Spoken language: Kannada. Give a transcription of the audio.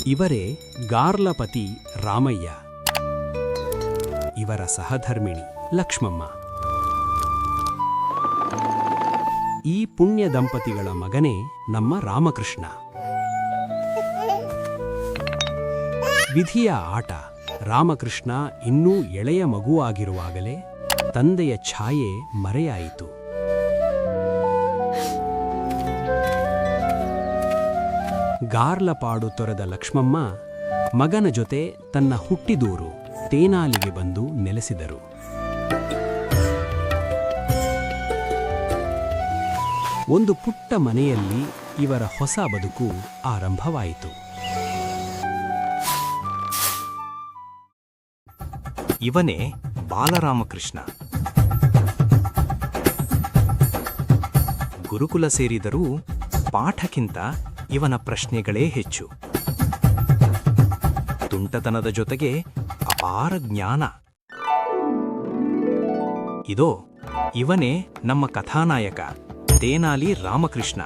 ಇವರೇ ಗಾರ್ಲಪತಿ ರಾಮಯ್ಯ, ಇವರ ಸಹಧರ್ಮಿಣಿ ಲಕ್ಷ್ಮಮ್ಮ. ಈ ಪುಣ್ಯ ದಂಪತಿಗಳ ಮಗನೇ ನಮ್ಮ ರಾಮಕೃಷ್ಣ. ವಿಧಿಯ ಆಟ. ರಾಮಕೃಷ್ಣ ಇನ್ನೂ ಎಳೆಯ ಮಗುವಾಗಿರುವಾಗಲೇ ತಂದೆಯ ಛಾಯೆ ಮರೆಯಾಯಿತು. ಗಾರ್ಲಪಾಡು ತೊರೆದ ಲಕ್ಷ್ಮಮ್ಮ ಮಗನ ಜೊತೆ ತನ್ನ ಹುಟ್ಟಿದೂರು ತೇನಾಲಿಗೆ ಬಂದು ನೆಲೆಸಿದರು. ಒಂದು ಪುಟ್ಟ ಮನೆಯಲ್ಲಿ ಇವರ ಹೊಸ ಬದುಕು ಆರಂಭವಾಯಿತು. ಇವನೇ ಬಾಲರಾಮಕೃಷ್ಣ. ಗುರುಕುಲ ಸೇರಿದರೂ ಪಾಠಕ್ಕಿಂತ ಇವನ ಪ್ರಶ್ನೆಗಳೇ ಹೆಚ್ಚು. ತುಂಟತನದ ಜೊತೆಗೆ ಅಪಾರ ಜ್ಞಾನ. ಇದೋ ಇವನೇ ನಮ್ಮ ಕಥಾನಾಯಕ ತೇನಾಲಿ ರಾಮಕೃಷ್ಣ.